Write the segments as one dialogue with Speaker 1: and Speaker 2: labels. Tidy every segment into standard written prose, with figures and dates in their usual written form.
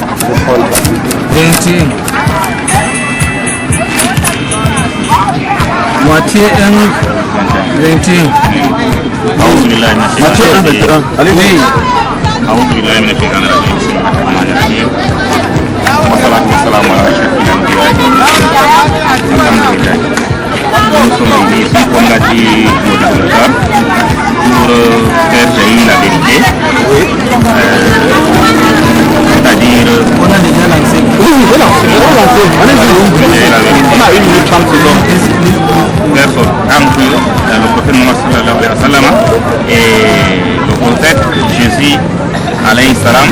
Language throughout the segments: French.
Speaker 1: 21. Moitié 1, 21. Moitié 1, 21. Allez, oui.
Speaker 2: Nous sommes ici, comme l'a dit le développeur, pour faire jaillir la vérité. C'est-à-dire...
Speaker 1: On a déjà lancé.
Speaker 2: Oui, voilà, on a lancé. On a 1 minute 30 secondes. Personne. Le prophète Mohammed sallallahu alayhi wa sallam et le prophète Jésus alayhi salam,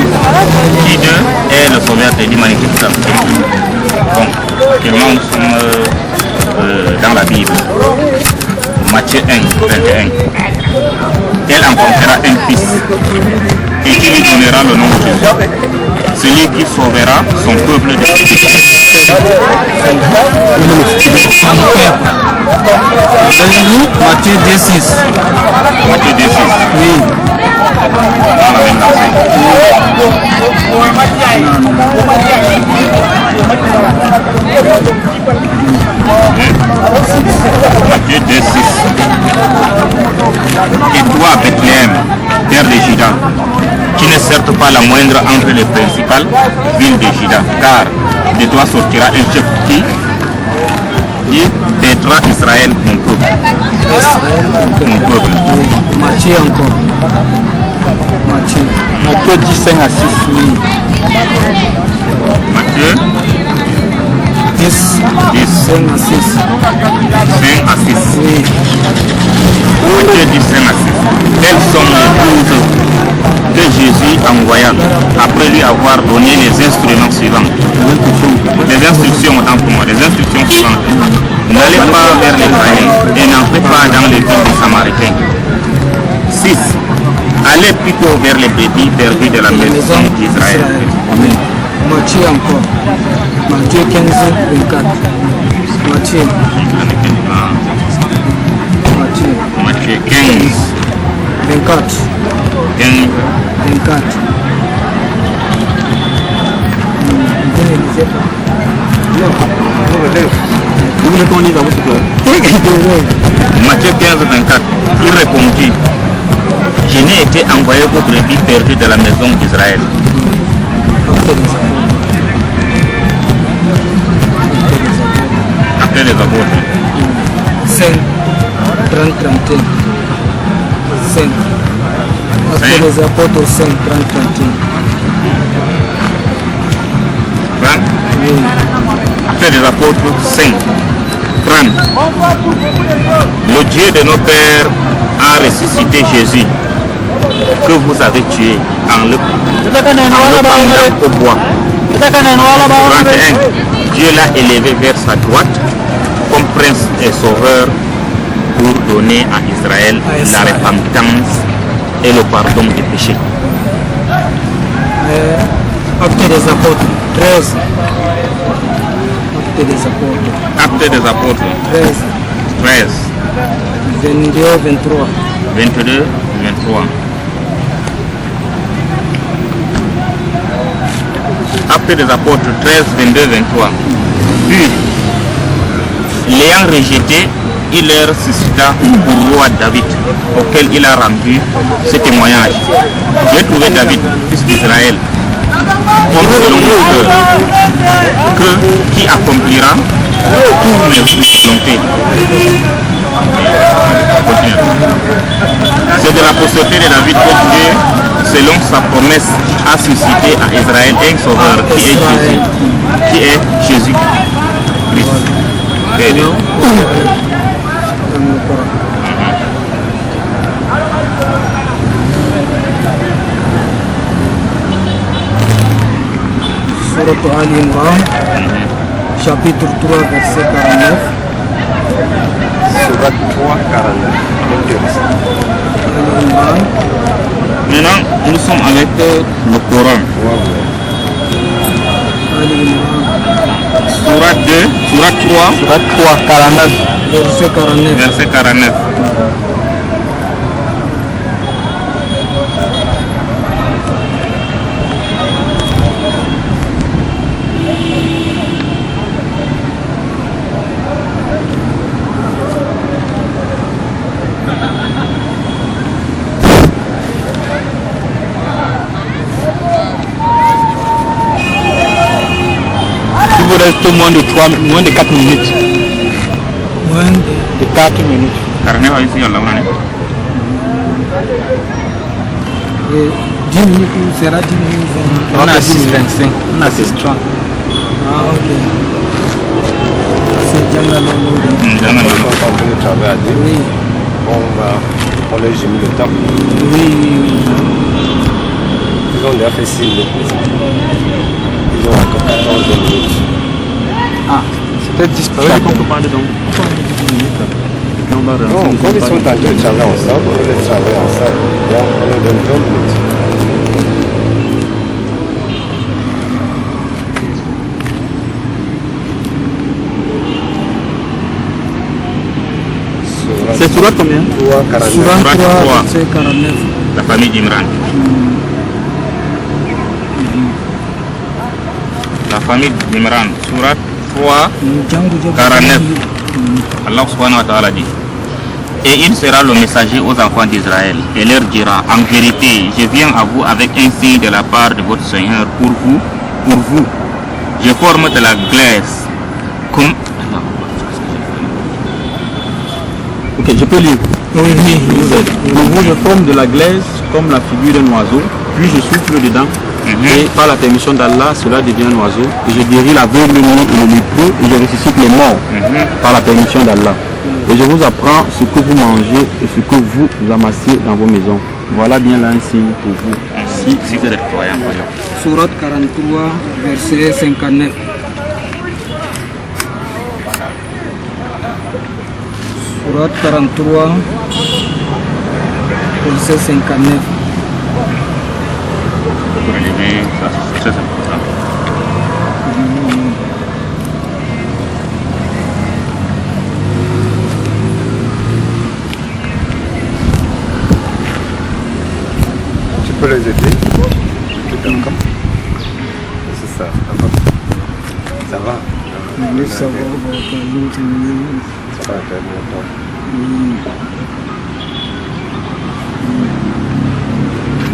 Speaker 2: qui d'eux est le sauveur de l'humanité. Bon, actuellement nous sommes dans la Bible. Matthieu 1, 21. Elle enfantera un fils et qui lui donnera le nom de Jésus. Celui qui sauvera son peuple de
Speaker 1: Matthieu 2,6.
Speaker 2: Matthieu 2,6.
Speaker 1: Oui.
Speaker 2: Matthieu 2,6. Et toi, Bethléem, terre de Juda, qui n'est certes pas la moindre entre les principales villes de Juda, car de toi sortira un chef qui aidera Israël, mon peuple. Mon peuple.
Speaker 1: Matthieu encore. Matthieu 10, 5 à 6. Oui.
Speaker 2: Matthieu
Speaker 1: 10, 5 à 6.
Speaker 2: 5 à 6.
Speaker 1: Oui.
Speaker 2: Matthieu 10, 5 à 6. Tels sont les 12 que Jésus envoya après lui avoir donné les instruments suivants. Les instructions, autant pour moi, les instructions suivantes. N'allez pas vers les païens et n'entrez pas dans les villes des Samaritains. 6. Allez plutôt vers les brebis perdues de la maison d'Israël.
Speaker 1: Matthieu encore. Matthieu 15, 24. Matthieu.
Speaker 2: Matthieu 15.
Speaker 1: 24.
Speaker 2: 15.
Speaker 1: 24. Vous voulez qu'on lise dans votre cœur?
Speaker 2: Matthieu 15, 24. Il répondit: je n'ai été envoyé pour brebis perdues de la maison d'Israël. Après les apôtres.
Speaker 1: 5, 30, 31. 5. Après les apôtres, 5, 30, 31.
Speaker 2: 30.
Speaker 1: Oui.
Speaker 2: Après les apôtres, 5. 30. Le Dieu de nos pères a ressuscité Jésus, que vous avez tué en le pendant au bois. 31. Dieu l'a élevé vers sa droite comme prince et sauveur pour donner à Israël la repentance et le pardon des péchés.
Speaker 1: Acte des apôtres, 13. Acte des apôtres.
Speaker 2: Acte des apôtres,
Speaker 1: 13.
Speaker 2: 13.
Speaker 1: 22, 23.
Speaker 2: 22, 23. Acte des apôtres 13, 22, 23. Puis, l'ayant rejeté, il leur suscita pour roi David, auquel il a rendu ce témoignage. J'ai trouvé David, fils d'Israël, homme selon mon cœur, qui accomplira toutes mes volontés. C'est de la postérité de David que Dieu, selon sa promesse, a suscité à Israël un sauveur qui est Jésus-Christ.
Speaker 1: Sourate Ali Imran, chapitre 3, verset 49.
Speaker 2: Sourate 3, 49.
Speaker 1: Ali Imran.
Speaker 2: Maintenant, nous sommes avec le Coran.
Speaker 1: Ali Imran.
Speaker 2: Sourate 2, Sourate 3, Sourate 3, 49.
Speaker 1: Verset 49.
Speaker 2: Verset 49.
Speaker 1: vous reste moins de 4 minutes.
Speaker 3: Moins
Speaker 1: De 4 minutes.
Speaker 2: Karena wa isi Allah wana.
Speaker 3: de 10 minutes ou sera 10 minutes.
Speaker 1: On a 6,25. On a 6,30.
Speaker 3: Ah, ok. C'est déjà là,
Speaker 2: Jangan
Speaker 4: Quand
Speaker 2: dulu.
Speaker 4: on veut le travail à deux,
Speaker 3: Oui,
Speaker 4: on leur gémit le temps.
Speaker 3: oui, oui.
Speaker 4: Ils ont déjà fait 6 minutes. Ils ont encore 14 minutes.
Speaker 1: Ah, c'était 10
Speaker 4: Non, quand ils sont en train de travailler ensemble, on les travaille ensemble. Là, on leur donne 20 minutes.
Speaker 1: C'est sur combien?
Speaker 4: 3, 49.
Speaker 3: Souvent 3,
Speaker 2: trois.
Speaker 3: c'est 49.
Speaker 2: La famille d'Imran. La famille d'Imran, surat 3, 49. Allah subhanahu wa ta'ala dit: et il sera le messager aux enfants d'Israël et leur dira: en vérité, je viens à vous avec un signe de la part de votre Seigneur pour vous. Je forme de la glace comme...
Speaker 1: Ok, je peux lire.
Speaker 3: Oui, oui,
Speaker 1: Pour vous, je forme de la glaise comme la figure d'un oiseau, puis je souffle dedans, et par la permission d'Allah, cela devient un oiseau, et je guéris l'aveuglement et le lépreux, et je ressuscite les morts, par la permission d'Allah. Et je vous apprends ce que vous mangez et ce que vous amassez dans vos maisons. Voilà bien là un signe pour vous.
Speaker 2: Si vous êtes croyants, voyons.
Speaker 3: Surat 43, verset 59. Surat 43, verset 59.
Speaker 2: Pour relever, ça, c'est important.
Speaker 4: Tu peux les aider. D'accord. C'est ça. Ça va.
Speaker 3: Le savoir,
Speaker 4: Ça va faire longtemps.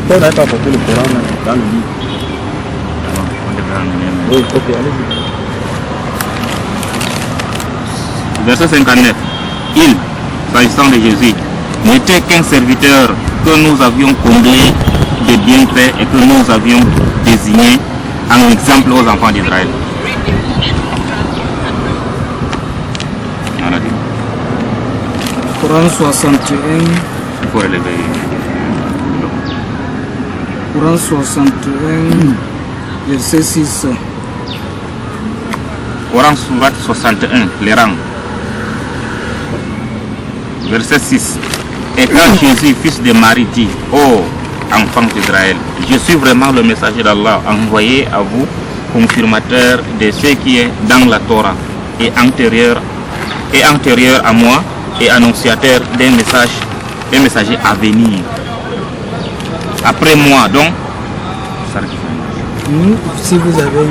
Speaker 1: Toi, n'avez pas apporté le Coran dans le livre.
Speaker 2: On devrait emmener,
Speaker 1: Oui, ok, allez-y.
Speaker 2: Verset 59. Il, s'agissant de Jésus, n'était qu'un serviteur que nous avions comblé de bienfaits et que nous avions désigné en exemple aux enfants d'Israël. Voilà,
Speaker 3: Coran 61,
Speaker 2: il faut relever.
Speaker 3: Coran 61, verset 6.
Speaker 2: Coran surat 61, les rangs. Verset 6. Et quand Jésus, fils de Marie, dit: ô enfants d'Israël, je suis vraiment le messager d'Allah envoyé à vous, confirmateur de ce qui est dans la Torah et antérieur à moi et annonciateur d'un messager à venir. Après moi, donc,
Speaker 3: Si vous avez,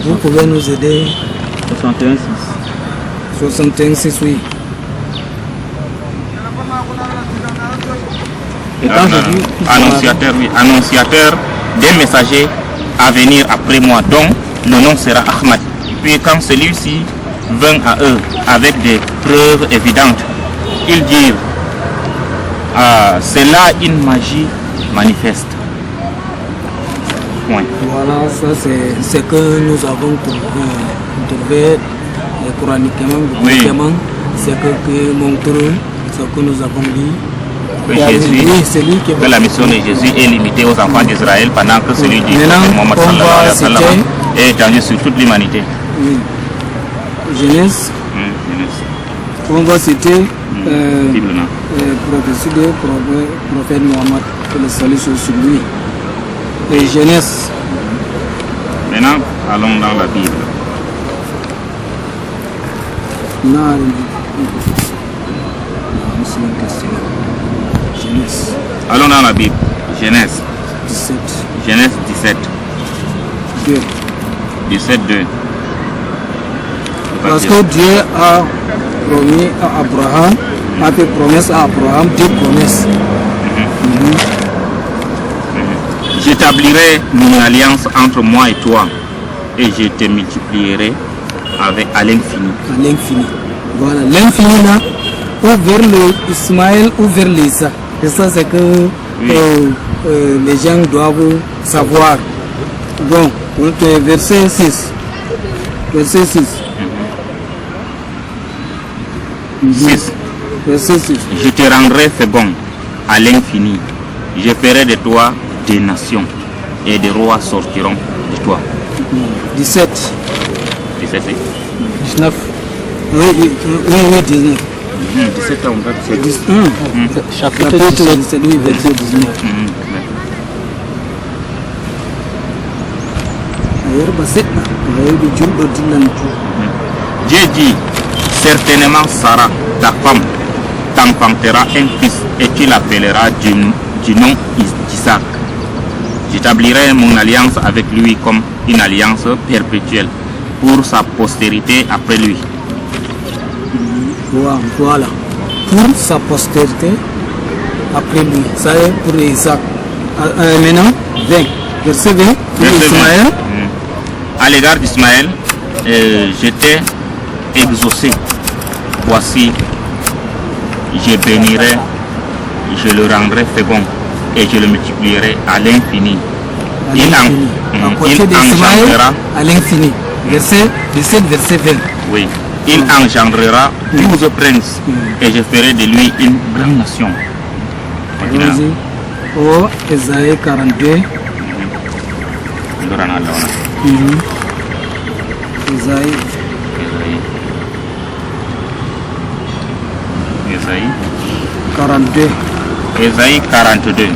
Speaker 3: vous pouvez nous aider.
Speaker 1: 61,
Speaker 3: 61, 6, oui.
Speaker 1: Et quand je dis
Speaker 2: annonciateur, oui, annonciateur d'un messager à venir après moi, dont le nom sera Ahmad. Puis quand celui-ci vint à eux avec des preuves évidentes, ils dirent: c'est là une magie manifeste. Point.
Speaker 3: Voilà, ça c'est ce que nous avons trouvé coraniquement, bibliquement, c'est que montre ce que nous avons dit.
Speaker 2: Que Jésus,
Speaker 3: Oui, c'est lui qui
Speaker 2: que la mission de Jésus est limitée aux enfants d'Israël pendant que celui du
Speaker 3: Maintenant,
Speaker 2: Mohammed
Speaker 3: on
Speaker 2: sallallahu
Speaker 3: va
Speaker 2: alayhi wa sallam
Speaker 3: citer-
Speaker 2: est étendu sur toute l'humanité.
Speaker 3: Oui. Genèse, on va citer
Speaker 2: Bible, non?
Speaker 3: prophétie de prophète Mohammed, que le salut soit sur lui. Et Genèse,
Speaker 2: Maintenant, allons dans la Bible.
Speaker 3: non, c'est une question. Genèse
Speaker 2: Allons dans la Bible. Genèse.
Speaker 3: 17,
Speaker 2: Genèse 17.
Speaker 3: 2.
Speaker 2: 17, 2.
Speaker 3: Parce que Dieu a promis à Abraham, a fait promesse à Abraham, Dieu promesse.
Speaker 2: J'établirai une alliance entre moi et toi et je te multiplierai à l'infini.
Speaker 3: À l'infini. Voilà, l'infini là, ou vers le Ismaël ou vers l'Isa. Et ça, c'est que les gens doivent savoir. Bon, verset 6. Verset 6.
Speaker 2: 6.
Speaker 3: Verset 6.
Speaker 2: Je te rendrai fécond à l'infini. Je ferai de toi des nations et des rois sortiront de toi.
Speaker 3: 17.
Speaker 2: 17.
Speaker 3: 19. Oui, 19.
Speaker 2: 17 ans, 17.
Speaker 3: Chapitre 17, oui, verset 19.
Speaker 2: Dieu dit, certainement Sarah, ta femme, t'enfantera un fils et tu l'appelleras du nom d'Isaac. J'établirai mon alliance avec lui comme une alliance perpétuelle pour sa postérité après lui.
Speaker 3: Voilà. Pour sa postérité après lui. Ça est pour Isaac. Maintenant, 20. Verset 20. Pour Ismaël.
Speaker 2: À l'égard d'Ismaël, je t'ai exaucé. Voici, je bénirai, je le rendrai fécond et je le multiplierai à l'infini.
Speaker 3: À côté d'Ismaël, à l'infini. Verset 17, verset 20.
Speaker 2: Oui. Il engendrera 12 princes et je ferai de lui une grande nation.
Speaker 3: Allons-y. Oh, Esaïe 42. Esaïe 42.
Speaker 2: Esaïe 42.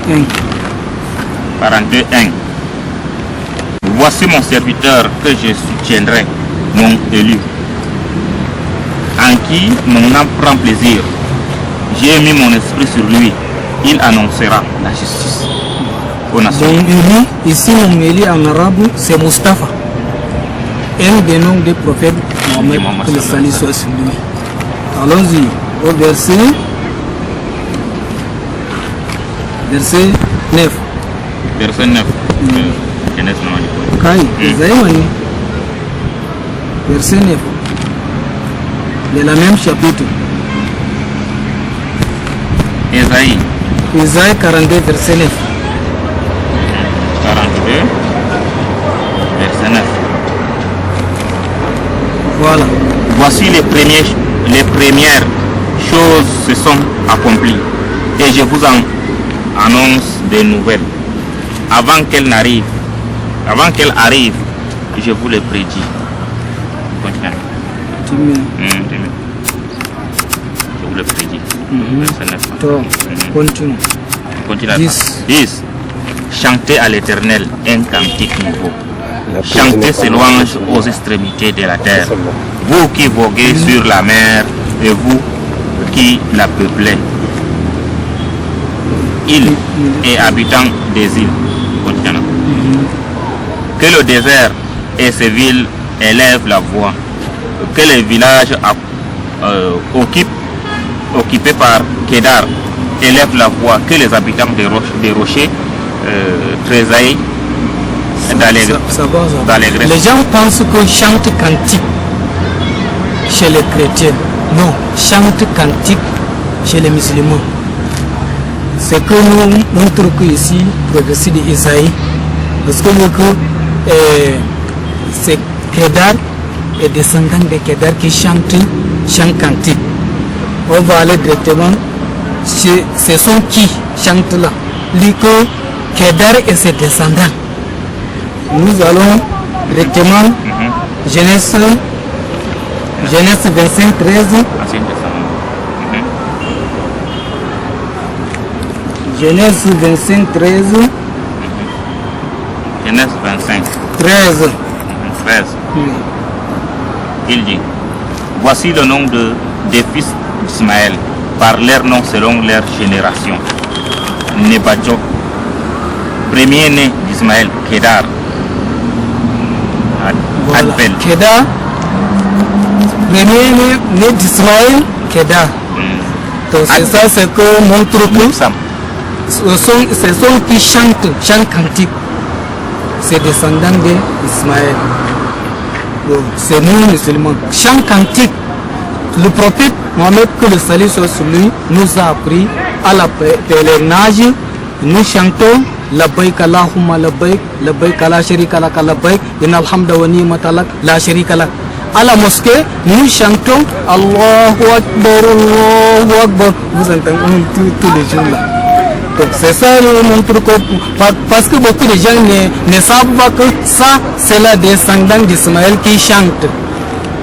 Speaker 2: 42, 1. Voici mon serviteur que je soutiendrai, mon élu, en qui mon âme prend plaisir. J'ai mis mon esprit sur lui. Il annoncera la justice aux nations.
Speaker 3: Donc, ici, on me lit en arabe, c'est Mustafa. Un des noms des prophètes, Mohamed, que le salut soit sur lui. Allons-y au verset 9.
Speaker 2: Verset 9.
Speaker 3: Verset 9. De la même chapitre. Esaïe 42, verset 9.
Speaker 2: 42, verset 9.
Speaker 3: Voilà.
Speaker 2: Voici les premières choses se sont accomplies et je vous en annonce des nouvelles. Avant qu'elles arrivent, je vous le prédis. Continue. Je vous le prédis. Verset 9.
Speaker 3: Continue.
Speaker 2: Continue. 10. Chantez à l'Éternel un cantique nouveau. Chantez ses louanges aux extrémités de la terre. Vous qui voguez sur la mer et vous qui la peuplez. Îles et habitants des îles. Continue. Que le désert et ses villes élèvent la voix. Que les villages occupés par Kédar élèvent la voix. Que les habitants des rochers tressaillent d'allégresse.
Speaker 3: Les gens pensent qu'on chante cantique chez les chrétiens. Non, chante cantique chez les musulmans. C'est que nous montrons que ici, prophétie d'Isaïe, parce que c'est Kédar et descendants de Kédar qui chantent cantique. On va aller directement, ce sont qui chantent là. L'icône Kédar et ses descendants. Nous allons directement Genèse 25, 13. Genèse 25, 13.
Speaker 2: Genèse 25.
Speaker 3: 13.
Speaker 2: Il dit, voici le nom des fils d'Ismaël, par leur nom selon leur génération. Nebadjo, premier-né d'Ismaël, Kédar.
Speaker 3: Voilà. Kédar, premier-né d'Ismaël, Kédar. Donc c'est ça, c'est que montre que ce sont qui chantent cantique. C'est descendants d'Ismaël. C'est nous musulmans. Chant cantique. Le prophète Mohammed, que le salut soit sur lui, nous a appris à la pèlerinage. Nous chantons Labbaik Allahumma labbaik, labbaik la sharika lak labbaik, innal hamda wa ni'mata lak la sharika lak. À la mosquée, nous chantons Allahu Akbar, Allahu Akbar. Vous entendez tous les jours là. Donc c'est ça mon truc, parce que beaucoup de gens ne savent pas que ça, c'est la descendance d'Ismaël qui chante.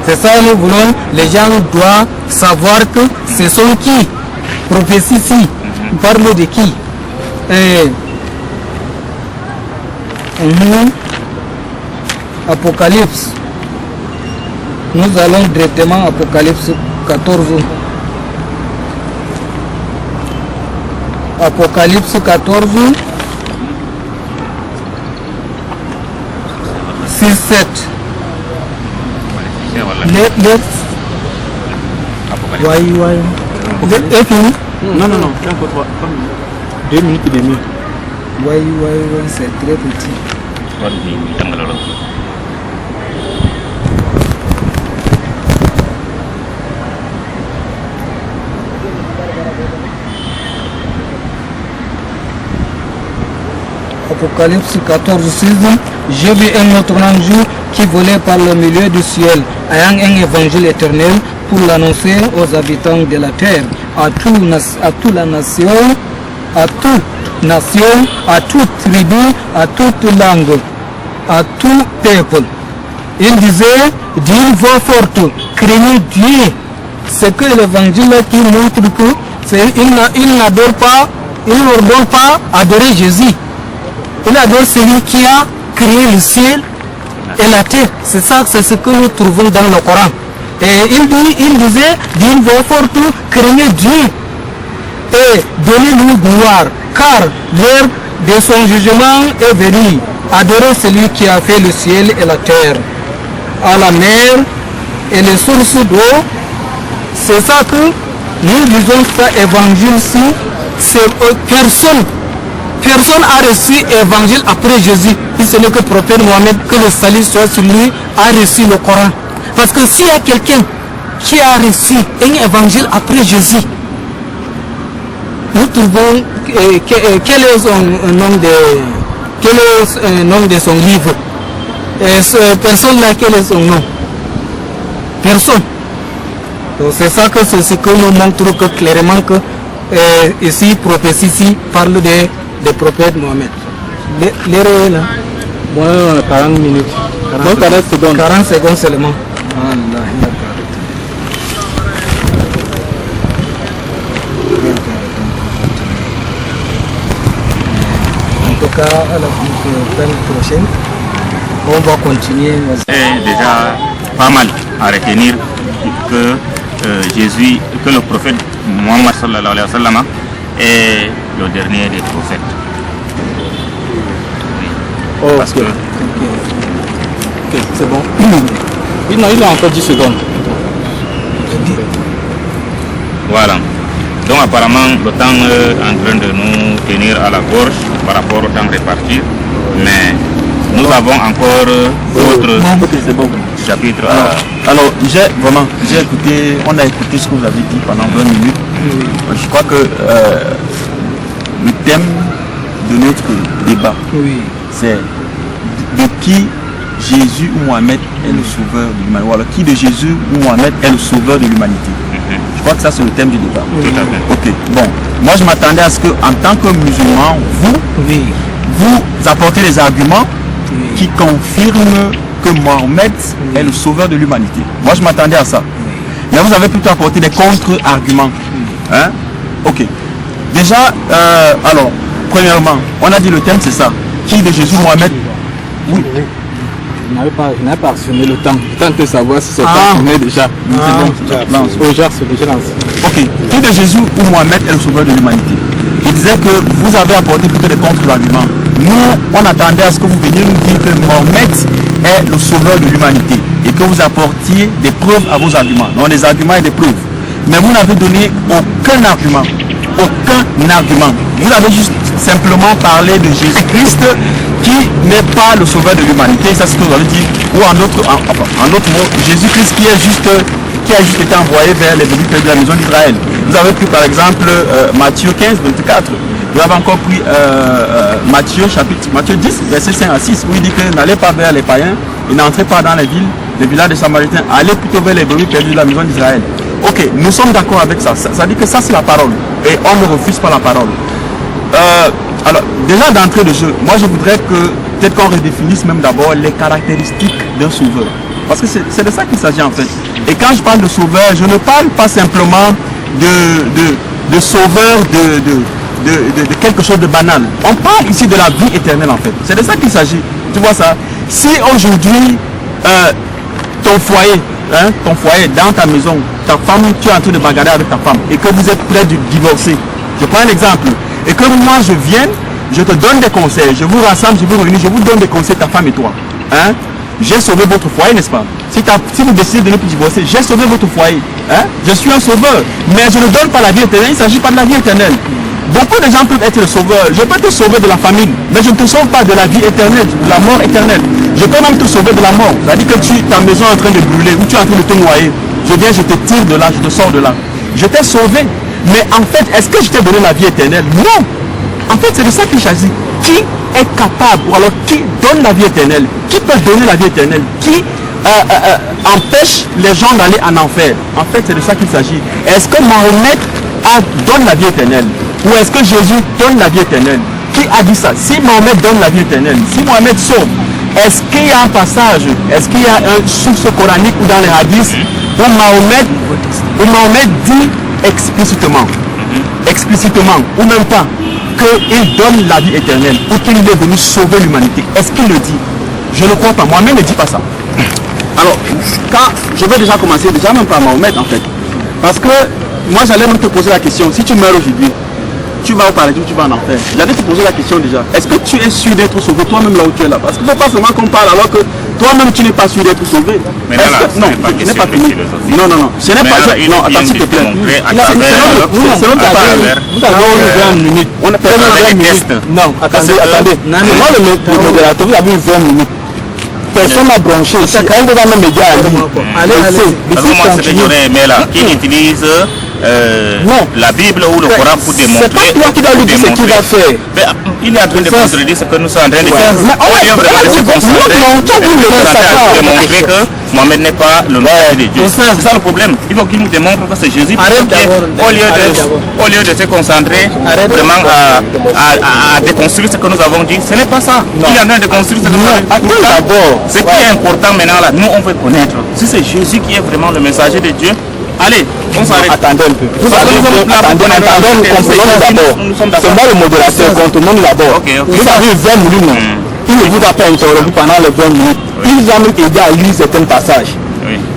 Speaker 3: C'est ça nous voulons, les gens doivent savoir que ce sont qui. Prophétie, parle de qui. Apocalypse. Nous allons directement à Apocalypse 14. Apocalypse 14. 6, 7. Let's. Why?
Speaker 1: Non, c'est encore 2 minutes et demie.
Speaker 3: Why, c'est très petit. Apocalypse 14, 6. J'ai vu un autre ange qui volait par le milieu du ciel, ayant un évangile éternel pour l'annoncer aux habitants de la terre, à toute nation, à toute tribu, à toute langue, à tout peuple. Il disait d'une voix forte, craignez Dieu. C'est que l'évangile qui montre que il n'adore pas adorer Jésus. Il adore celui qui a créé le ciel et la terre. C'est ça, c'est ce que nous trouvons dans le Coran. Et il disait d'une voix forte, craignez Dieu et donnez-lui gloire, car l'heure de son jugement est venue. Adorez celui qui a fait le ciel et la terre, à la mer et les sources d'eau. C'est ça que nous disons, ça évangile-ci, c'est personne a reçu l'évangile après Jésus. Et ce n'est que le prophète Mohammed, que le salut soit sur lui, a reçu le Coran. Parce que s'il y a quelqu'un qui a reçu un évangile après Jésus, nous trouvons quel est le nom de son livre. Et cette personne-là, quel est son nom? Personne. Donc c'est ça que c'est ce que nous montre que clairement que ici, prophétie ici, parle de prophète Mohammed. L'heure est là.
Speaker 1: Bon, 40 minutes. 40 secondes.
Speaker 3: 40 secondes seulement. En tout cas, à la semaine prochaine, on va continuer.
Speaker 2: C'est déjà pas mal à retenir que Jésus, que le prophète Mohammed sallallahu alayhi wa sallam est le dernier des prophètes.
Speaker 1: Oh, parce que... Ok, c'est bon. Il a encore 10 secondes.
Speaker 2: Voilà. Donc apparemment, le temps est en train de nous tenir à la gorge par rapport au temps réparti. Mais nous avons encore d'autres chapitres.
Speaker 1: Alors, j'ai écouté, on a écouté ce que vous avez dit pendant 20 minutes. Je crois que le thème de notre débat, c'est de qui Jésus ou Mohammed est le sauveur de l'humanité. Alors, qui de Jésus ou Mohammed est le sauveur de l'humanité. Je crois que ça c'est le thème du débat. Ok, bon. Moi je m'attendais à ce que, en tant que musulman, vous apportez des arguments qui confirment que Mohammed est le sauveur de l'humanité. Moi je m'attendais à ça. Mais vous avez plutôt apporté des contre-arguments. Hein? Ok. Déjà, alors, premièrement, on a dit le thème c'est ça. Qui de Jésus ou Mohammed? Oui.
Speaker 4: Il n'avait pas actionné le temps. Tant que savoir si c'est actionné déjà. C'est bon. C'est déjà lancé.
Speaker 1: Ok. Qui de Jésus ou Mohammed est le sauveur de l'humanité? Il disait que vous avez apporté plutôt des contre-arguments. Nous, on attendait à ce que vous veniez nous dire que Mohammed est le sauveur de l'humanité et que vous apportiez des preuves à vos arguments. Non, des arguments et des preuves. Mais vous n'avez donné aucun argument aucun argument. Vous avez juste simplement parlé de Jésus-Christ qui n'est pas le sauveur de l'humanité. Ça, c'est ce que vous avez dit. Ou en d'autres mots, Jésus-Christ qui a juste été envoyé vers les brebis de la maison d'Israël. Vous avez pris par exemple Matthieu 15, 24. Vous avez encore pris Matthieu 10, verset 5 à 6, où il dit que n'allez pas vers les païens et n'entrez pas dans les villes, les villages des Samaritains, allez plutôt vers les brebis perdues de la maison d'Israël. Ok, nous sommes d'accord avec ça. Ça dit que ça c'est la parole. Et on ne refuse pas la parole. Alors, déjà d'entrée de jeu, moi je voudrais que peut-être qu'on redéfinisse même d'abord les caractéristiques d'un sauveur. Parce que c'est de ça qu'il s'agit en fait. Et quand je parle de sauveur, je ne parle pas simplement de sauveur de quelque chose de banal. On parle ici de la vie éternelle en fait. C'est de ça qu'il s'agit. Tu vois ça? Si aujourd'hui, ton foyer, dans ta maison, ta femme, tu es en train de bagarrer avec ta femme et que vous êtes prêt de divorcer. Je prends un exemple. Et que moi je vienne, je te donne des conseils, je vous rassemble, je vous réunis, je vous donne des conseils, ta femme et toi. Hein? J'ai sauvé votre foyer, n'est-ce pas? Si vous décidez de ne plus divorcer, j'ai sauvé votre foyer. Hein? Je suis un sauveur. Mais je ne donne pas la vie éternelle, il ne s'agit pas de la vie éternelle. Beaucoup de gens peuvent être le sauveur. Je peux te sauver de la famine, mais je ne te sauve pas de la vie éternelle, de la mort éternelle. Je peux même te sauver de la mort. C'est-à-dire que ta maison est en train de brûler, ou tu es en train de te noyer. Je viens, je te tire de là, je te sors de là. Je t'ai sauvé. Mais en fait, est-ce que je t'ai donné la vie éternelle? Non. En fait, c'est de ça qu'il s'agit. Qui est capable, ou alors qui donne la vie éternelle? Qui peut donner la vie éternelle? Qui empêche les gens d'aller en enfer? En fait, c'est de ça qu'il s'agit. Est-ce que Mahomet donne la vie éternelle? Ou est-ce que Jésus donne la vie éternelle? Qui a dit ça? Si Mahomet donne la vie éternelle, si Mahomet sauve, est-ce qu'il y a un passage, est-ce qu'il y a une source coranique ou dans les hadiths où Mahomet dit explicitement, ou même pas, qu'il donne la vie éternelle ou qu'il est venu sauver l'humanité? Est-ce qu'il le dit? Je ne crois pas. Moi-même ne dis pas ça. Alors, quand je vais déjà commencer, déjà même par Mahomet en fait. Parce que moi j'allais même te poser la question, si tu meurs aujourd'hui, tu vas au paradis ou tu vas en enfer? J'allais te poser la question déjà. Est-ce que tu es sûr d'être sauvé toi-même là où tu es là? Parce qu'il ne faut pas seulement qu'on parle alors que toi-même tu n'es pas sûr d'être sauvé.
Speaker 2: Mais là,
Speaker 1: non, ce n'est pas fini. Non, ce n'est pas ça. Non, attends s'il te plaît. Vous avez 20 minutes. On a fait 20 minutes. Non, attendez. Moi le modérateur, vous avez 20 minutes. Personne n'a branché. C'est quand même dans mes médias.
Speaker 2: Allez. Moi, ce que j'aurais aimé là, qui utilise la Bible ou le Coran pour démontrer.
Speaker 1: C'est pas toi qui dois lui dire ce qu'il va faire.
Speaker 2: Mais il est en train de contredire ce que nous sommes en train de faire. Démontrer que Mohamed n'est pas le Messie de Dieu. C'est ça le problème. Il faut qu'il nous démontre que c'est Jésus. Au lieu de se concentrer vraiment à déconstruire ce que nous avons dit, ce n'est pas ça. Il est en train de construire ce que nous avons dit. Ce qui est important maintenant là, nous on veut connaître si c'est Jésus qui est vraiment le messager de Dieu. Allez, on s'arrête.
Speaker 1: Attendez un peu. Attendez, d'abord. C'est moi le modérateur, contenons d'abord. Vous avez 20 minutes, non? Il ne vous a pas interrompu pendant les 20 minutes. Il vous a même aidé à lire certains passages.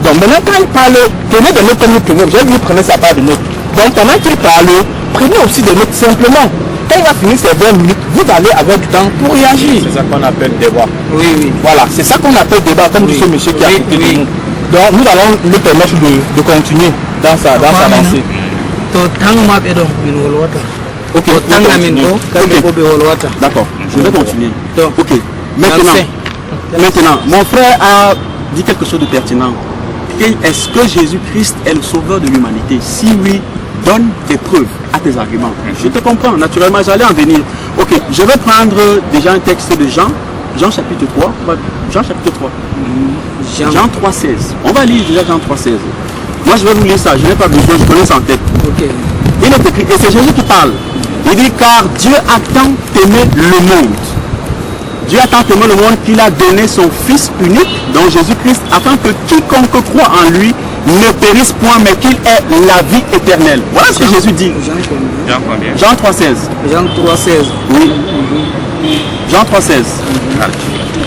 Speaker 1: Donc maintenant quand il parle, prenez des notes comme j'ai vu prenez sa part de notes. Donc pendant qu'il parle, prenez aussi des notes simplement. Quand il va finir ces 20 minutes, vous allez avoir du temps pour réagir.
Speaker 4: C'est ça qu'on appelle débat.
Speaker 1: Oui. Voilà, c'est ça qu'on appelle débat, comme ce monsieur qui a écouté de nous. Donc nous allons lui permettre de continuer dans sa lancée. Ok, d'accord, je vais continuer. Ok, maintenant, mon frère a dit quelque chose de pertinent. Est-ce que Jésus-Christ est le sauveur de l'humanité? Si oui, donne tes preuves à tes arguments. Je te comprends, naturellement, j'allais en venir. Ok, je vais prendre déjà un texte de Jean chapitre 3. Jean 3,16. On va lire déjà Jean 3,16. Moi je vais vous lire ça, je n'ai pas besoin, je connais ça en tête. Il est écrit, et c'est Jésus qui parle. Il dit, car Dieu a tant aimé le monde. Dieu a tant aimé le monde qu'il a donné son Fils unique, donc Jésus-Christ, afin que quiconque croit en lui ne périsse point, mais qu'il ait la vie éternelle. Voilà ce que Jésus dit. Jean 3,16. Jean 3,16. Oui. Jean 3,16.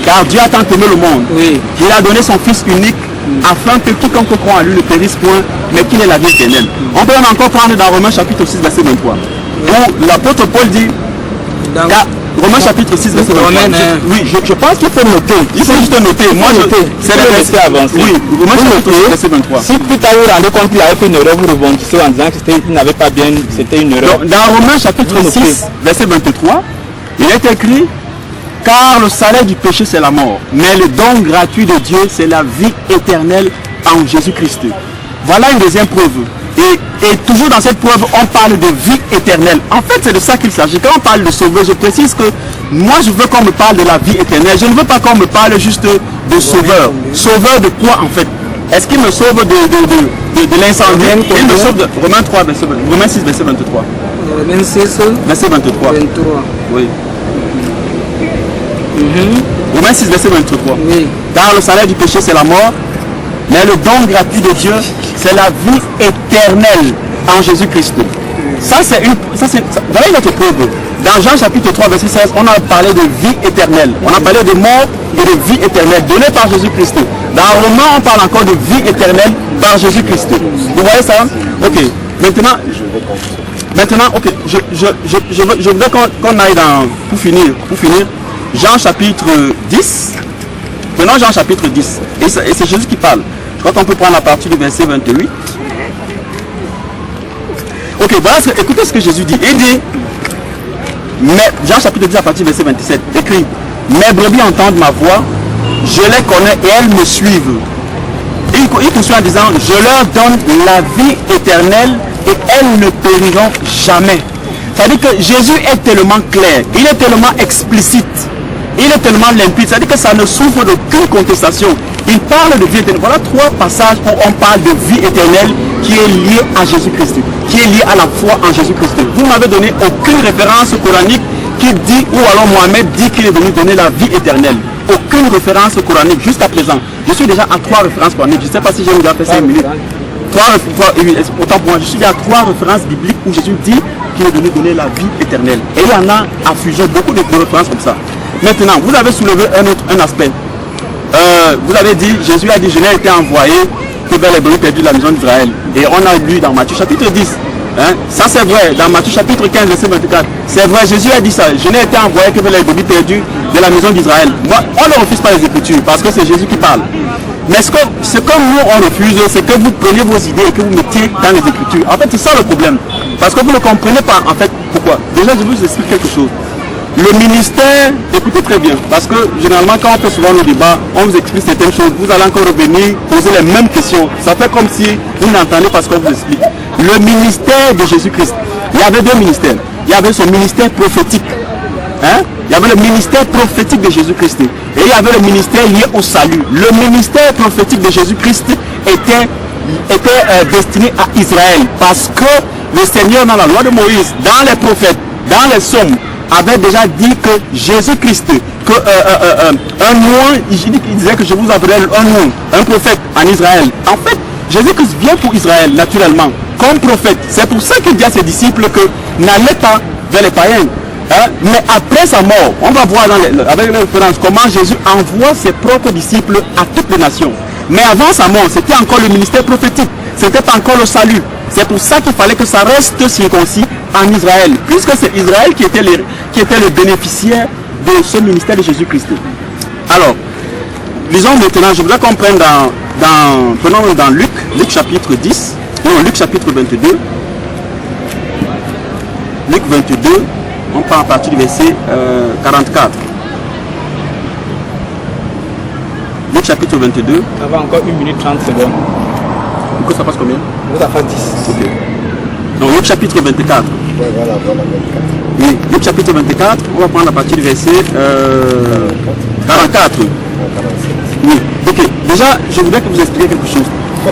Speaker 1: Car Dieu a tant aimé le monde, qu'il a donné son Fils unique, afin que quiconque croit en lui ne périsse point, mais qu'il ait la vie éternelle. On peut encore prendre dans Romains chapitre 6, verset 23, où l'apôtre Paul dit, Romains chapitre 6, verset 23. Oui, je pense qu'il faut noter. Il faut juste noter. Moi, c'est le verset avancé. Oui, Romains chapitre 6, verset 23.
Speaker 4: Si plus tard vous vous rendez compte qu'il avait fait une erreur, vous rebondissez en disant qu'il n'avait pas bien, c'était une erreur.
Speaker 1: Donc, dans Romains chapitre 6, verset 23, il est écrit: car le salaire du péché c'est la mort, mais le don gratuit de Dieu c'est la vie éternelle en Jésus-Christ. Voilà une deuxième preuve. Et toujours dans cette preuve, on parle de vie éternelle. En fait, c'est de ça qu'il s'agit. Quand on parle de sauveur, je précise que moi, je veux qu'on me parle de la vie éternelle. Je ne veux pas qu'on me parle juste de sauveur. Sauveur de quoi, en fait? Est-ce qu'il me sauve de l'incendie? Il me sauve de Romains 6, verset 23.
Speaker 3: Romains 6,
Speaker 1: verset 23.
Speaker 3: 23.
Speaker 1: Oui. Romains 6, verset 23.
Speaker 3: Oui.
Speaker 1: Car le salaire du péché, c'est la mort. Mais le don gratuit de Dieu, c'est la vie éternelle en Jésus-Christ. Voilà une autre preuve. Dans Jean chapitre 3, verset 16, on a parlé de vie éternelle. On a parlé de mort et de vie éternelle donnée par Jésus-Christ. Dans Romains, on parle encore de vie éternelle par Jésus-Christ. Vous voyez ça? Ok. Maintenant, ok. Je voudrais qu'on aille dans, pour finir, Jean chapitre 10. Prenons Jean chapitre 10. Et c'est Jésus qui parle. Quand on peut prendre à partir du verset 28. Ok, voilà, écoutez ce que Jésus dit. Il dit, mais, Jean chapitre 10 à partir du verset 27, écrit: mes brebis entendent ma voix, je les connais et elles me suivent. Il poursuit en disant: je leur donne la vie éternelle et elles ne périront jamais. C'est-à-dire que Jésus est tellement clair, il est tellement explicite, il est tellement limpide, c'est-à-dire que ça ne souffre d'aucune contestation. Il parle de vie éternelle. Voilà trois passages où on parle de vie éternelle qui est liée à Jésus-Christ, qui est liée à la foi en Jésus-Christ. Vous ne m'avez donné aucune référence coranique qui dit, ou alors Mohamed dit qu'il est venu donner la vie éternelle. Aucune référence coranique jusqu'à présent. Je suis déjà à 3 références coraniques. Je ne sais pas si j'ai déjà fait 5 minutes. Autant pour moi, je suis déjà à 3 références bibliques où Jésus dit qu'il est venu donner la vie éternelle. Et il y en a à fusion beaucoup de références comme ça. Maintenant, vous avez soulevé un aspect. Vous avez dit, Jésus a dit, je n'ai été envoyé que vers les brebis perdus de la maison d'Israël. Et on a lu dans Matthieu chapitre 10. Ça c'est vrai, dans Matthieu chapitre 15, verset 24. C'est vrai, Jésus a dit ça. Je n'ai été envoyé que vers les brebis perdus de la maison d'Israël. Moi, on ne refuse pas les Écritures parce que c'est Jésus qui parle. Mais ce que nous on refuse, c'est que vous preniez vos idées et que vous mettiez dans les Écritures. En fait, c'est ça le problème. Parce que vous ne comprenez pas, en fait, pourquoi. Déjà, je vous explique quelque chose. Le ministère, écoutez très bien, parce que généralement quand on fait souvent nos débats, on vous explique certaines choses, vous allez encore revenir, poser les mêmes questions. Ça fait comme si vous n'entendez pas ce qu'on vous explique. Le ministère de Jésus-Christ, il y avait 2 ministères. Il y avait son ministère prophétique. Il y avait le ministère prophétique de Jésus-Christ. Et il y avait le ministère lié au salut. Le ministère prophétique de Jésus-Christ était destiné à Israël. Parce que le Seigneur, dans la loi de Moïse, dans les prophètes, dans les psaumes, avait déjà dit que Jésus-Christ, un moine, il disait que je vous appellerai un moine, un prophète en Israël. En fait, Jésus-Christ vient pour Israël, naturellement, comme prophète. C'est pour ça qu'il dit à ses disciples que n'allez pas vers les païens. Mais après sa mort, on va voir avec les références comment Jésus envoie ses propres disciples à toutes les nations. Mais avant sa mort, c'était encore le ministère prophétique. C'était encore le salut. C'est pour ça qu'il fallait que ça reste circoncis en Israël, puisque c'est Israël qui était le bénéficiaire de ce ministère de Jésus-Christ. Alors, lisons maintenant, je voudrais qu'on prenne prenons dans Luc chapitre 10, non, Luc chapitre 22. Luc 22, on part à partir du verset 44. Luc chapitre 22.
Speaker 4: Ça va encore 1 minute 30 secondes.
Speaker 1: Du coup, ça passe combien?
Speaker 4: Ça fait 10.
Speaker 1: Ok. Donc, Luc chapitre 24.
Speaker 5: Voilà, 24.
Speaker 1: Oui, Luc chapitre 24, on va prendre à partir du verset 44. Oui, ok. Déjà, je voudrais que vous expliquiez quelque chose. Vous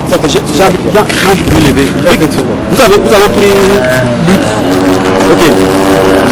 Speaker 1: avez pris. Ok.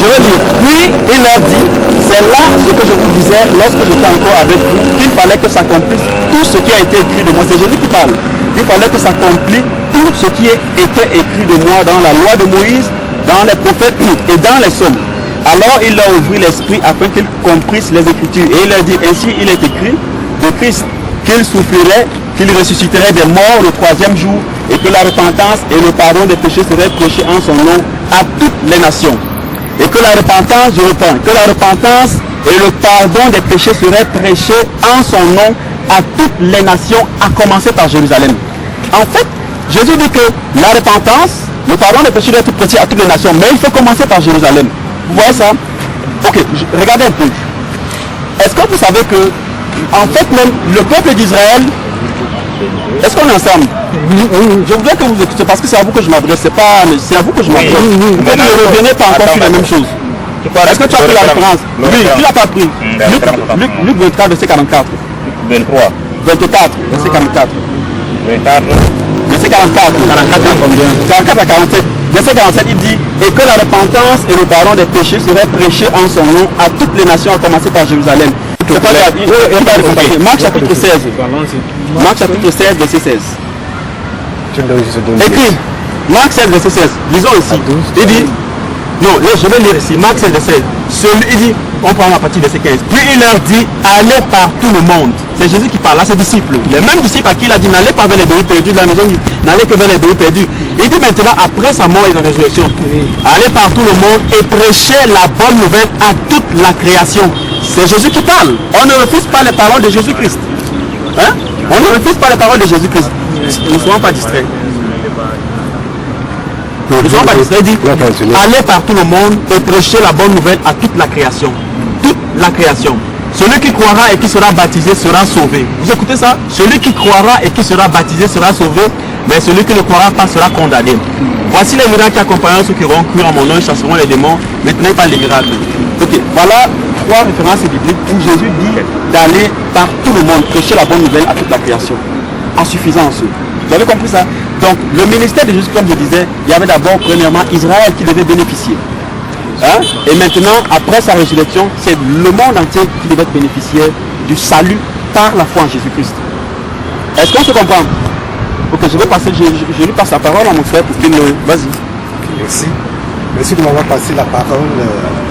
Speaker 1: Je veux dire, puis il a dit, c'est là ce que je vous disais lorsque j'étais encore avec vous, qu'il fallait que s'accomplisse tout ce qui a été écrit de moi. C'est Jésus qui parle. Il fallait que s'accomplisse tout ce qui était écrit de moi dans la loi de Moïse, dans les prophètes et dans les psaumes. Alors il leur ouvrit l'esprit afin qu'ils comprissent les Écritures. Et il leur dit, ainsi il est écrit de Christ qu'il souffrirait, qu'il ressusciterait des morts le 3e jour, et que la repentance et le pardon des péchés seraient prêchés en son nom à toutes les nations. Et que la repentance, je reprends, que la repentance et le pardon des péchés seraient prêchés en son nom à toutes les nations, à commencer par Jérusalem. En fait, Jésus dit que la repentance, le pardon des péchés doit être prêché à toutes les nations, mais il faut commencer par Jérusalem. Vous voyez ça? Ok, regardez un peu. Est-ce que vous savez que, en fait, même le peuple d'Israël, est-ce qu'on est ensemble? Je voudrais que vous écoutiez, parce que c'est à vous que je m'adresse, c'est à vous que je m'adresse. Vous ne revenez pas encore sur la même chose. Est-ce que tu as pris la référence? Oui, tu l'as pas pris. Luc 24, verset 44.
Speaker 2: 23.
Speaker 1: 24, verset 44.
Speaker 2: 24.
Speaker 1: Verset 44. 44 à 47. Verset 47, il dit, et que la repentance et le pardon des péchés seraient prêchés en son nom à toutes les nations, à commencer par Jérusalem. Marc chapitre 16. Marc chapitre 16, verset 16. Écrit, Marc 16, verset 16. Lisons ici. Il dit, non, je vais lire ici, Marc 16, verset 16. Il dit, on prend la partie verset 15. Puis il leur dit, allez par tout le monde. C'est Jésus qui parle à ses disciples. Les mêmes disciples à qui il a dit, n'allez pas vers les pays perdus de la maison, n'allez que vers les pays perdus. Il dit maintenant, après sa mort et sa résurrection, allez par tout le monde et prêchez la bonne nouvelle à toute la création. C'est Jésus qui parle. On ne refuse pas les paroles de Jésus-Christ. Hein? On ne refuse pas les paroles de Jésus-Christ. Ne soyons pas distraits. Ne soyons pas distraits. Il dit, allez par tout le monde et prêchez la bonne nouvelle à toute la création. Toute la création. Celui qui croira et qui sera baptisé sera sauvé. Vous écoutez ça? Celui qui croira et qui sera baptisé sera sauvé, mais celui qui ne croira pas sera condamné. Voici les miracles qui accompagneront ceux qui auront cru en mon nom, ils chasseront les démons. Maintenant, il parle des miracles. Ok, voilà 3 références bibliques où Jésus dit d'aller par tout le monde prêcher la bonne nouvelle à toute la création. En suffisance. Vous avez compris ça? Donc, le ministère de Jésus, comme je disais, il y avait d'abord, premièrement, Israël qui devait bénéficier. Hein? Et maintenant, après sa résurrection, c'est le monde entier qui devait bénéficier du salut par la foi en Jésus-Christ. Est-ce qu'on se comprend? Ok, je vais passer, je lui passe la parole à mon frère pour qu'il me... Vas-y.
Speaker 5: Merci. Merci de m'avoir passé la parole.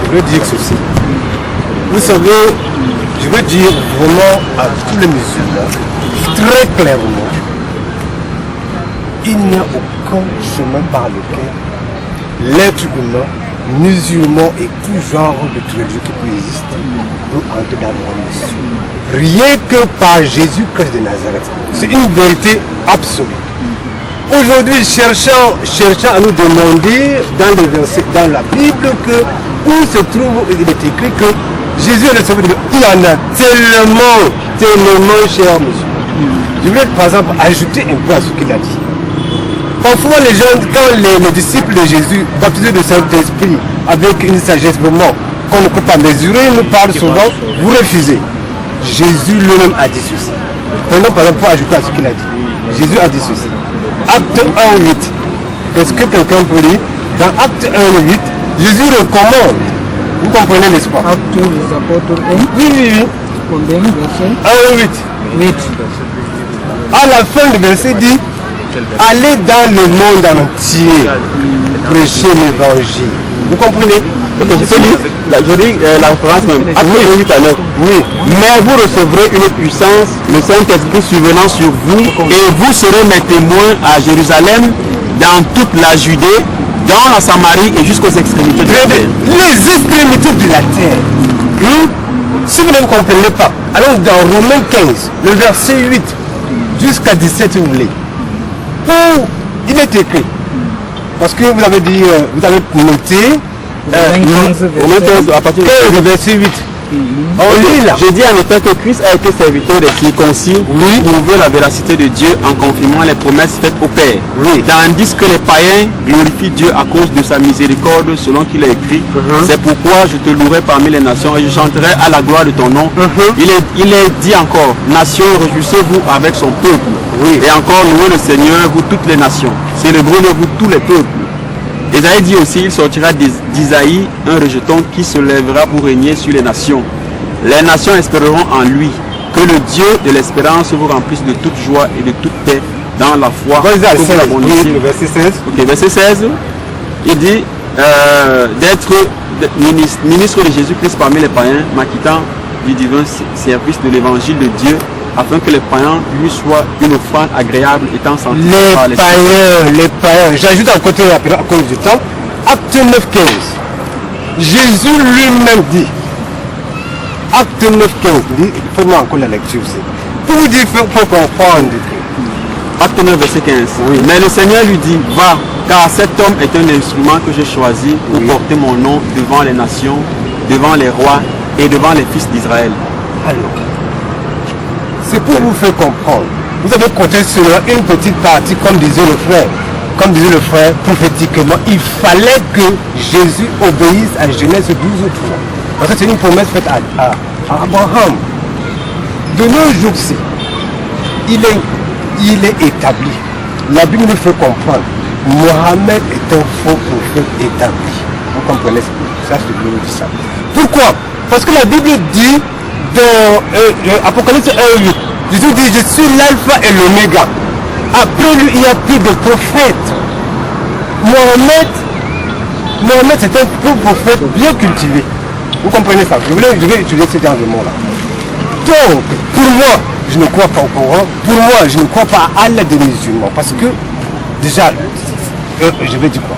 Speaker 5: Je veux dire ceci. Vous savez, je veux dire vraiment à tous les musulmans, très clairement, il n'y a aucun chemin par lequel l'être humain, musulman et tout genre de religion qui peut exister peut entrer dans la mission. Rien que par Jésus-Christ de Nazareth. C'est une vérité absolue. Aujourd'hui, cherchant à nous demander dans les versets, dans la Bible, où se trouve, il est écrit que Jésus est le sauveur. Il y en a tellement, cher monsieur. Je voulais par exemple ajouter un peu à ce qu'il a dit. Parfois les gens, quand les disciples de Jésus, baptisés de Saint-Esprit, avec une sagesse vraiment qu'on ne peut pas mesurer, nous parlent souvent, vous refusez. Jésus lui-même a dit ceci. Prenons par exemple pour ajouter à ce qu'il a dit. Jésus a dit ceci. Acte 1, 8. Est-ce que quelqu'un peut lire? Dans Acte 1, 8, Jésus recommande. Vous comprenez, n'est-ce pas?
Speaker 3: Acte des apôtres 1.
Speaker 5: Oui.
Speaker 3: Combien verset?
Speaker 5: 1, 8.
Speaker 3: 8.
Speaker 5: À la fin du verset dit, allez dans le monde entier, prêcher l'évangile. Vous comprenez?
Speaker 1: Je lis la référence même. Acte 8 à 9. Oui. Mais vous recevrez une puissance, le Saint-Esprit survenant sur vous, et vous serez mes témoins à Jérusalem, dans toute la Judée, dans la Samarie et jusqu'aux extrémités de la terre.
Speaker 5: Les extrémités de la terre. Si vous ne comprenez pas, allons dans Romains 15, le verset 8 jusqu'à 17 si vous voulez. Où il est écrit, parce que vous avez dit, vous avez noté,
Speaker 1: Romains 15 à partir
Speaker 5: du verset 8. On lit là.
Speaker 1: Je dis en effet que Christ a été serviteur des circoncis pour prouver la véracité de Dieu en confirmant les promesses faites au Père. Oui. Tandis que les païens glorifient Dieu à cause de sa miséricorde selon qu'il est écrit. C'est pourquoi je te louerai parmi les nations et je chanterai à la gloire de ton nom. Il est dit encore, nations, réjouissez-vous avec son peuple. Oui. Et encore, louez le Seigneur, vous toutes les nations. Célébrez-le, vous tous les peuples. Isaïe dit aussi, il sortira d'Isaïe un rejeton qui se lèvera pour régner sur les nations. Les nations espéreront en lui. Que le Dieu de l'espérance vous remplisse de toute joie et de toute paix dans la foi.
Speaker 5: Verset 16.
Speaker 1: Ok, verset 16. Il dit d'être ministre de Jésus-Christ parmi les païens, m'acquittant du divin service de l'évangile de Dieu, afin que les païens lui soient une offrande agréable étant sanctifiés par
Speaker 5: les païens. J'ajoute à côté à cause du temps, Acte 9, 15. Jésus lui-même dit, acte 9, 15, fais-moi encore la lecture aussi. Pour vous dire, pour comprendre.
Speaker 1: Acte 9, verset 15. Oui. Mais le Seigneur lui dit, va, car cet homme est un instrument que j'ai choisi pour porter mon nom devant les nations, devant les rois et devant les fils d'Israël.
Speaker 5: Alors, c'est pour vous faire comprendre. Vous avez compté sur une petite partie, comme disait le frère. Comme disait le frère, prophétiquement, il fallait que Jésus obéisse à Genèse 12 fois. Parce que c'est une promesse faite à Abraham. De nos jours-ci, il est établi. La Bible nous fait comprendre. Mohammed est un faux prophète établi. Vous comprenez ça? C'est le dit ça. Pourquoi? Parce que la Bible dit dans Apocalypse 1:8, Jésus dit, je suis l'alpha et l'oméga. Après lui, il y a plus de prophètes. Mohammed c'est un faux prophète bien cultivé. Vous comprenez ça? Je vais utiliser ce genre de mots-là. Donc, pour moi, je ne crois pas au Coran. Pour moi, je ne crois pas à Allah des musulmans. Parce que, déjà, je vais dire quoi?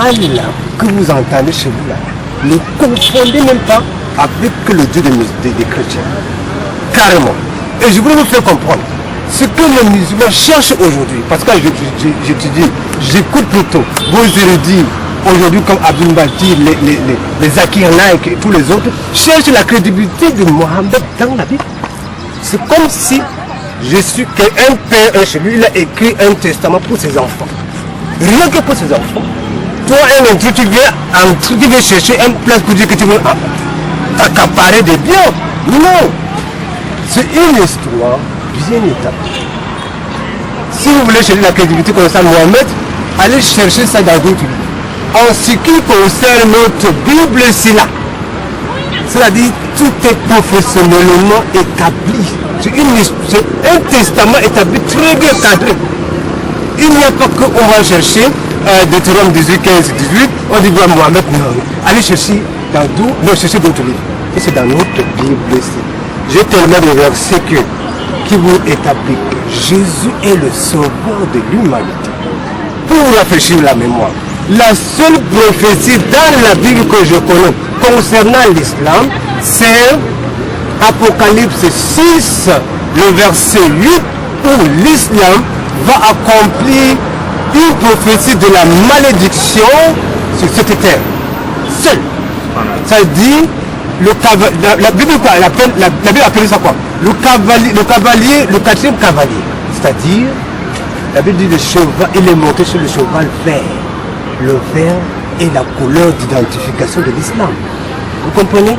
Speaker 5: Allah que vous entendez chez vous là, ne confondez même pas avec le Dieu des chrétiens. Carrément. Et je voulais vous faire comprendre ce que les musulmans cherchent aujourd'hui. Parce que j'étudie, j'écoute plutôt vos érudits aujourd'hui comme Abdul Bati, les Zakir Naik et tous les autres, cherchent la crédibilité de Mohammed dans la Bible. C'est comme si je suis qu'un père chez lui, il a écrit un testament pour ses enfants. Rien que pour ses enfants. Toi, un intrus, tu viens chercher un place pour dire que tu veux t'accaparer des biens. Non. C'est une histoire bien établie. Si vous voulez chercher la crédibilité concernant Mohammed, allez chercher ça dans d'autres livres. En ce qui concerne notre Bible, c'est là. C'est-à-dire, tout est professionnellement établi. C'est un testament établi très bien cadré. Il n'y a pas qu'on va chercher Deutéronome 18, 15, 18, on dit bien Mohammed, non. Allez chercher dans d'autres livres. Et c'est dans notre Bible ici. J'ai tellement de versets qui vous établit que Jésus est le sauveur de l'humanité. Pour vous rafraîchir la mémoire, la seule prophétie dans la Bible que je connais concernant l'islam, c'est Apocalypse 6, le verset 8, où l'islam va accomplir une prophétie de la malédiction sur cette terre. Seul. Ça dit, la Bible appelle ça quoi? Le quatrième cavalier. C'est-à-dire, la Bible dit le cheval, il est monté sur le cheval vert. Le vert est la couleur d'identification de l'islam. Vous comprenez?